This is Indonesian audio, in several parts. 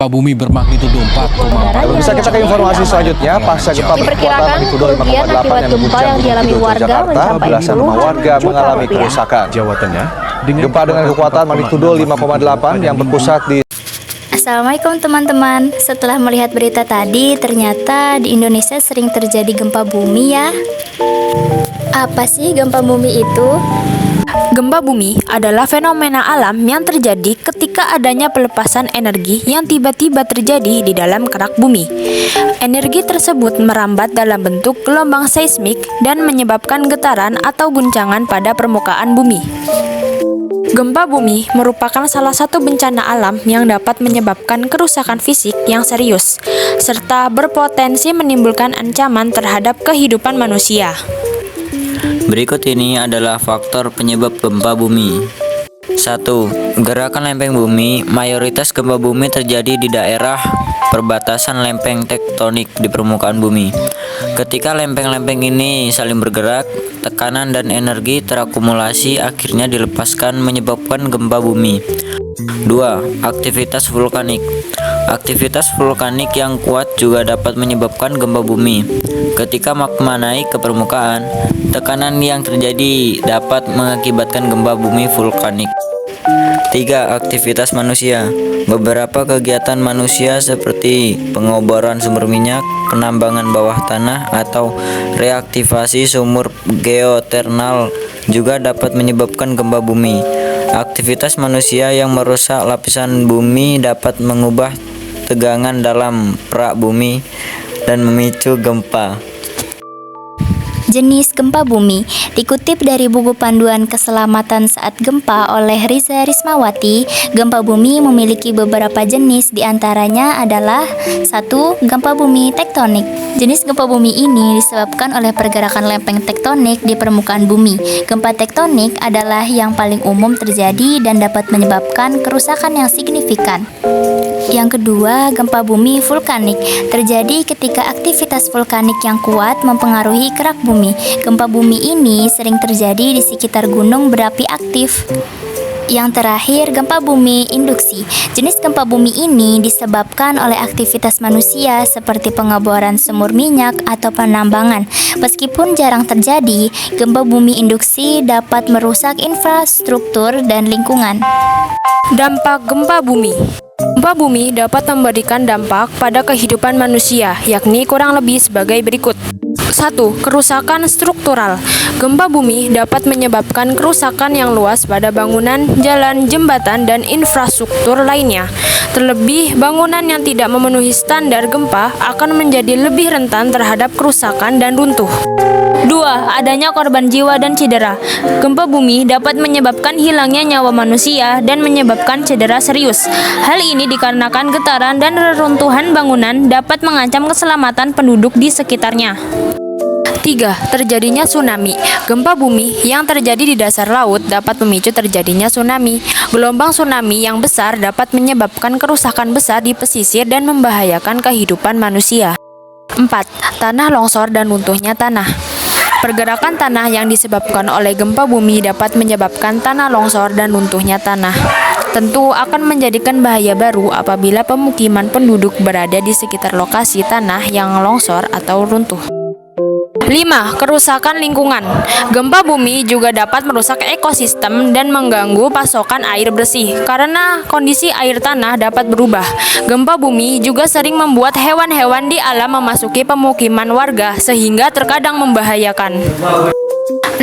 Bumi bermagnitudo 4,4. Bisa kita ke informasi selanjutnya. Pasca gempa berkekuatan magnitudo 5,8 yang mengguncang Bumi Jakarta, belasan rumah warga mengalami kerusakan. Jawa Tengah Gempa dengan kekuatan magnitudo 5,8 yang berpusat di Assalamualaikum teman-teman. Setelah melihat berita tadi, ternyata di Indonesia sering terjadi gempa bumi ya. Apa sih gempa bumi itu? Gempa bumi adalah fenomena alam yang terjadi ketika adanya pelepasan energi yang tiba-tiba terjadi di dalam kerak bumi. Energi tersebut merambat dalam bentuk gelombang seismik dan menyebabkan getaran atau guncangan pada permukaan bumi. Gempa bumi merupakan salah satu bencana alam yang dapat menyebabkan kerusakan fisik yang serius, serta berpotensi menimbulkan ancaman terhadap kehidupan manusia. Berikut ini adalah faktor penyebab gempa bumi. 1. Gerakan lempeng bumi. Mayoritas gempa bumi terjadi di daerah perbatasan lempeng tektonik di permukaan bumi. Ketika lempeng-lempeng ini saling bergerak, tekanan dan energi terakumulasi akhirnya dilepaskan menyebabkan gempa bumi. 2. Aktivitas vulkanik. Aktivitas vulkanik yang kuat juga dapat menyebabkan gempa bumi. Ketika magma naik ke permukaan, tekanan yang terjadi dapat mengakibatkan gempa bumi vulkanik. 3. Aktivitas manusia. Beberapa kegiatan manusia seperti pengoboran sumber minyak, penambangan bawah tanah, atau reaktivasi sumur geothermal juga dapat menyebabkan gempa bumi. Aktivitas manusia yang merusak lapisan bumi dapat mengubah tegangan dalam perak bumi dan memicu gempa. Jenis gempa bumi dikutip dari buku panduan keselamatan saat gempa oleh Riza Rismawati. Gempa bumi memiliki beberapa jenis, diantaranya adalah 1. Gempa bumi tektonik. Jenis gempa bumi ini disebabkan oleh pergerakan lempeng tektonik di permukaan bumi. Gempa tektonik adalah yang paling umum terjadi dan dapat menyebabkan kerusakan yang signifikan. Yang kedua, gempa bumi vulkanik terjadi ketika aktivitas vulkanik yang kuat mempengaruhi kerak bumi. Gempa bumi ini sering terjadi di sekitar gunung berapi aktif. Yang terakhir, gempa bumi induksi. Jenis gempa bumi ini disebabkan oleh aktivitas manusia seperti pengeboran sumur minyak atau penambangan. Meskipun jarang terjadi, gempa bumi induksi dapat merusak infrastruktur dan lingkungan. Dampak gempa bumi. Gempa bumi dapat memberikan dampak pada kehidupan manusia, yakni kurang lebih sebagai berikut. 1. Kerusakan struktural. Gempa bumi dapat menyebabkan kerusakan yang luas pada bangunan, jalan, jembatan, dan infrastruktur lainnya. Terlebih, bangunan yang tidak memenuhi standar gempa akan menjadi lebih rentan terhadap kerusakan dan runtuh. 2. Adanya korban jiwa dan cedera. Gempa bumi dapat menyebabkan hilangnya nyawa manusia dan menyebabkan cedera serius. Hal ini dikarenakan getaran dan reruntuhan bangunan dapat mengancam keselamatan penduduk di sekitarnya. 3. Terjadinya tsunami. Gempa bumi yang terjadi di dasar laut dapat memicu terjadinya tsunami. Gelombang tsunami yang besar dapat menyebabkan kerusakan besar di pesisir dan membahayakan kehidupan manusia. 4. Tanah longsor dan runtuhnya tanah. Pergerakan tanah yang disebabkan oleh gempa bumi dapat menyebabkan tanah longsor dan runtuhnya tanah. Tentu akan menjadikan bahaya baru apabila pemukiman penduduk berada di sekitar lokasi tanah yang longsor atau runtuh. 5. Kerusakan lingkungan. Gempa bumi juga dapat merusak ekosistem dan mengganggu pasokan air bersih karena kondisi air tanah dapat berubah. Gempa bumi juga sering membuat hewan-hewan di alam memasuki pemukiman warga sehingga terkadang membahayakan.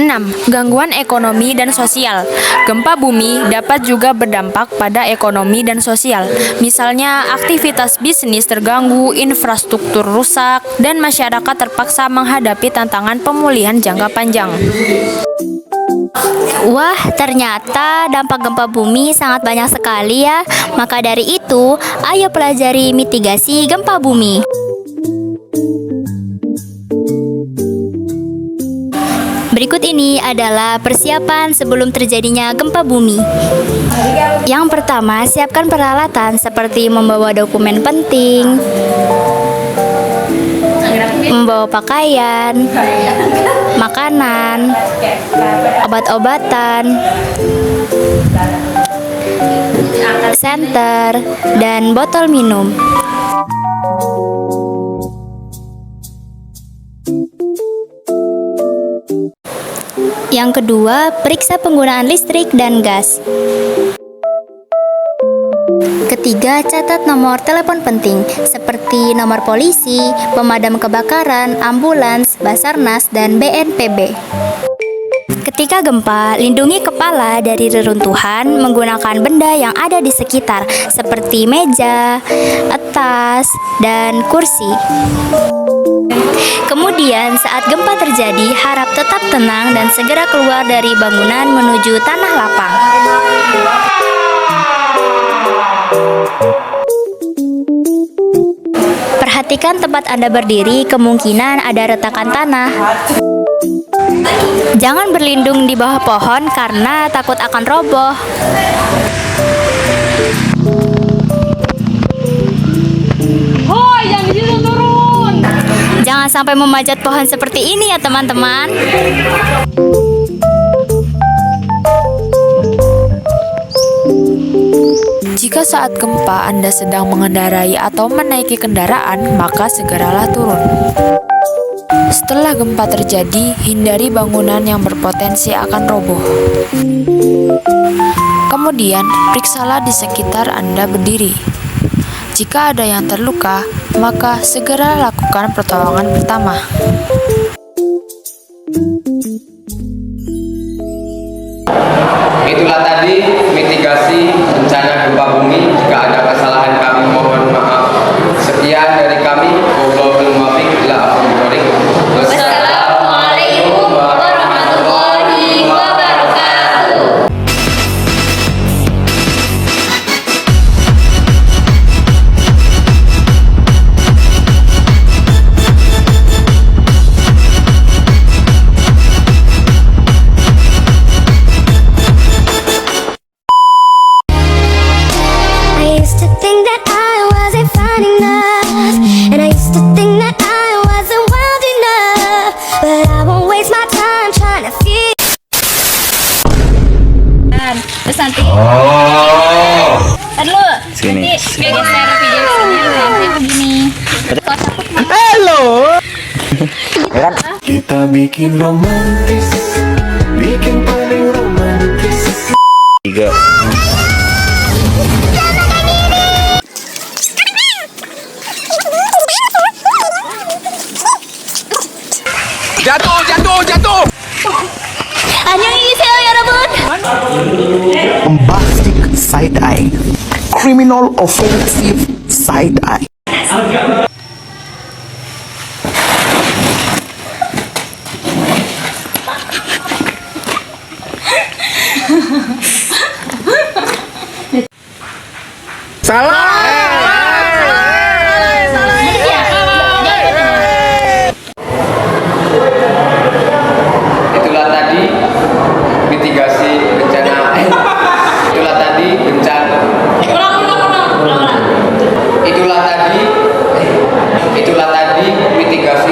6. Gangguan ekonomi dan sosial. Gempa bumi dapat juga berdampak pada ekonomi dan sosial. Misalnya, aktivitas bisnis terganggu, infrastruktur rusak, dan masyarakat terpaksa menghadapi tantangan pemulihan jangka panjang. Wah, ternyata dampak gempa bumi sangat banyak sekali ya. Maka dari itu, ayo pelajari mitigasi gempa bumi. Berikut ini adalah persiapan sebelum terjadinya gempa bumi. Yang pertama, siapkan peralatan seperti membawa dokumen penting, membawa pakaian, makanan, obat-obatan, senter, dan botol minum. Yang kedua, periksa penggunaan listrik dan gas. Ketiga, catat nomor telepon penting seperti nomor polisi, pemadam kebakaran, ambulans, Basarnas, dan BNPB. Ketika gempa, lindungi kepala dari reruntuhan menggunakan benda yang ada di sekitar seperti meja, tas, dan kursi. Kemudian, saat gempa terjadi, harap tetap tenang dan segera keluar dari bangunan menuju tanah lapang. Perhatikan tempat Anda berdiri, kemungkinan ada retakan tanah. Jangan berlindung di bawah pohon karena takut akan roboh. Hoi, yang di situ turun. Jangan sampai memanjat pohon seperti ini ya teman-teman. Jika saat gempa Anda sedang mengendarai atau menaiki kendaraan, maka segeralah turun. Setelah gempa terjadi, hindari bangunan yang berpotensi akan roboh. Kemudian, periksalah di sekitar Anda berdiri. Jika ada yang terluka, maka segera lakukan pertolongan pertama. Itulah tadi mitigasi bencana gempa bumi. Jika ada kesalahan kami mohon maaf. Sekian dari kami. Wallahul muwaffiq ila aqwamit thoriq. Wassalamualaikum warahmatullahi wabarakatuh. I used to think that I wasn't fine enough, and I used to think that I wasn't wild enough, but I won't waste my time trying to feel. Terus nanti dulu Sini. nanti geser videonya nanti begini. Kita bikin romantis, bikin paling romantis. 3. Jatuh. 안녕히계세요 여러분. Bombastic side eye, criminal offensive side eye. Itulah tadi mitigasi bencana. Itulah tadi bencana. Itulah tadi. Itulah tadi mitigasi.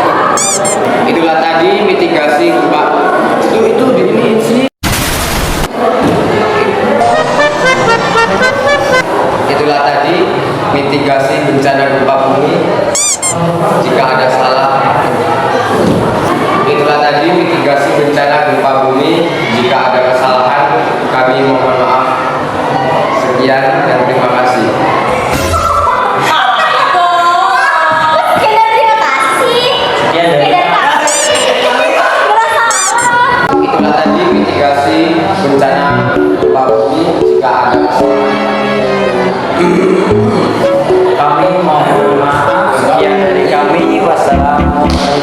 Itulah tadi mitigasi gempa. Itu di ini sih. Itulah tadi mitigasi bencana gempa bumi. Jika ada salah. Itulah tadi mitigasi bencana gempa bumi. Jika ada kesalahan, kami mohon maaf. Sekian dan terima kasih. Itulah tadi mitigasi bencana gempa bumi. Jika ada kesalahan, kami mohon maaf. Sekian dari kami. Wassalamualaikum.